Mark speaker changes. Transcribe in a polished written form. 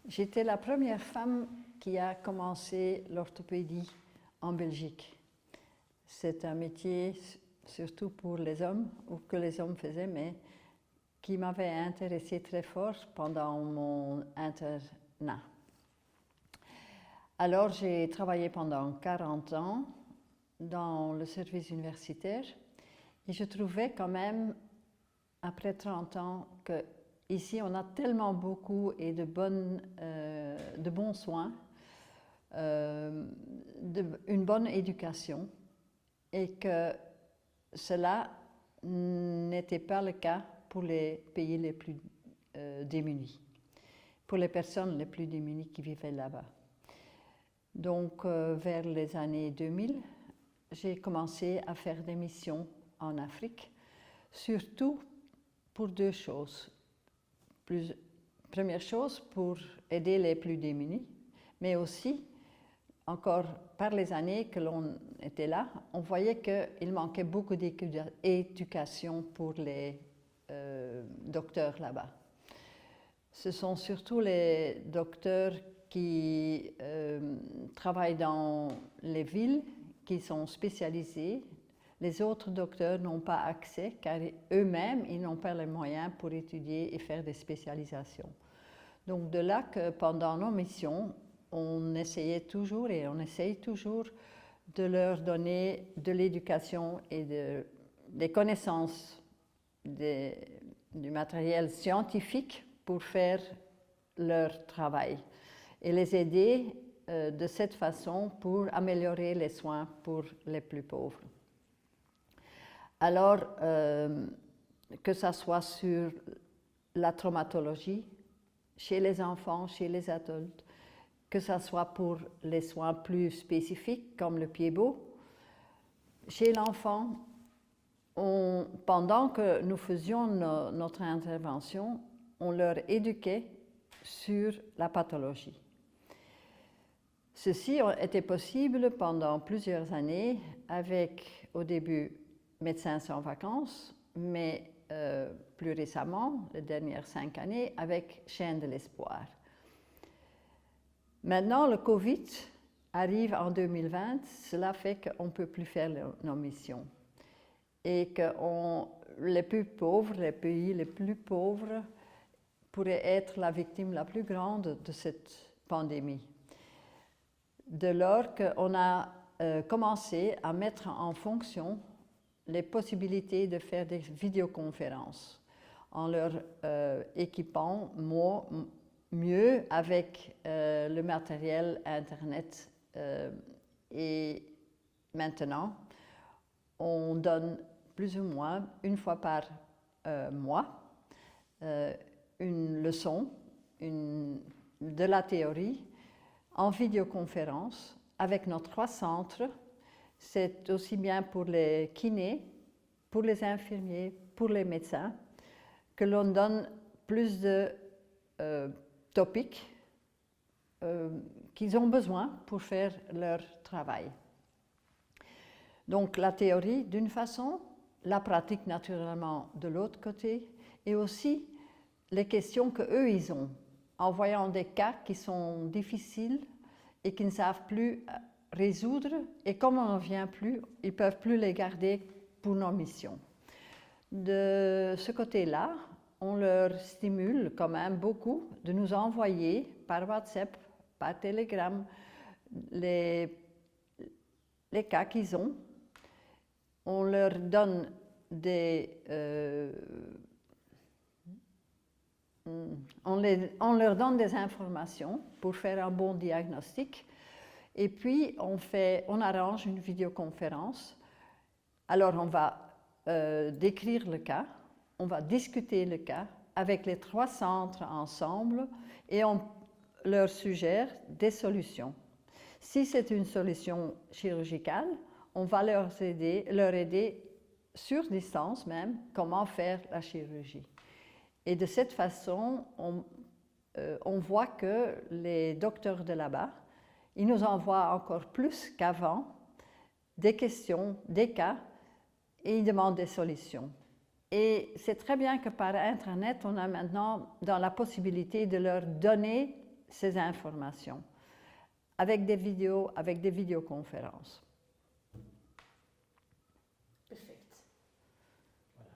Speaker 1: J'étais la première femme qui a commencé l'orthopédie en Belgique. C'est un métier surtout pour les hommes, ou que les hommes faisaient, mais qui m'avait intéressée très fort pendant mon internat. Alors j'ai travaillé pendant 40 ans dans le service universitaire et je trouvais quand même, après 30 ans, que ici on a tellement beaucoup et de bons soins, une bonne éducation, et que cela n'était pas le cas pour les pays les plus démunis, pour les personnes les plus démunies qui vivaient là-bas. Donc, vers les années 2000, j'ai commencé à faire des missions en Afrique, surtout pour deux choses. Première chose, pour aider les plus démunis, mais aussi, encore par les années que l'on était là, on voyait qu'il manquait beaucoup d'éducation pour les docteurs là-bas. Ce sont surtout les docteurs qui travaillent dans les villes, qui sont spécialisés. Les autres docteurs n'ont pas accès car eux-mêmes, ils n'ont pas les moyens pour étudier et faire des spécialisations. Donc de là que pendant nos missions, on essayait toujours et on essaye toujours de leur donner de l'éducation et des connaissances du matériel scientifique pour faire leur travail et les aider de cette façon pour améliorer les soins pour les plus pauvres. Alors, que ça soit sur la traumatologie, chez les enfants, chez les adultes, que ça soit pour les soins plus spécifiques comme le pied-beau, chez l'enfant, pendant que nous faisions notre intervention, on leur éduquait sur la pathologie. Ceci était possible pendant plusieurs années avec, au début, Médecins sans vacances, mais plus récemment, les dernières 5 années, avec Chaîne de l'espoir. Maintenant, le Covid arrive en 2020, cela fait qu'on ne peut plus faire nos missions. Et que les plus pauvres, les pays les plus pauvres, pourraient être la victime la plus grande de cette pandémie. Dès lors qu'on a commencé à mettre en fonction les possibilités de faire des vidéoconférences en leur équipant mieux avec le matériel Internet. Et maintenant, on donne plus ou moins une fois par mois une leçon de la théorie en vidéoconférence avec nos 3 centres. C'est aussi bien pour les kinés, pour les infirmiers, pour les médecins, que l'on donne plus de topics qu'ils ont besoin pour faire leur travail. Donc la théorie d'une façon, la pratique naturellement de l'autre côté, et aussi les questions qu'eux ils ont, en voyant des cas qui sont difficiles et qu'ils ne savent plus résoudre, et comme on n'en vient plus, ils ne peuvent plus les garder pour nos missions. De ce côté-là, on leur stimule quand même beaucoup de nous envoyer par WhatsApp, par Telegram, les cas qu'ils ont. On leur donne on leur donne des informations pour faire un bon diagnostic. Et puis, on arrange une vidéoconférence. Alors, on va décrire le cas, on va discuter le cas avec les 3 centres ensemble et on leur suggère des solutions. Si c'est une solution chirurgicale, on va leur aider sur distance même comment faire la chirurgie. Et de cette façon, on voit que les docteurs de là-bas, ils nous envoient encore plus qu'avant des questions, des cas, et ils demandent des solutions. Et c'est très bien que par Internet, on a maintenant dans la possibilité de leur donner ces informations avec des vidéos, avec des vidéoconférences.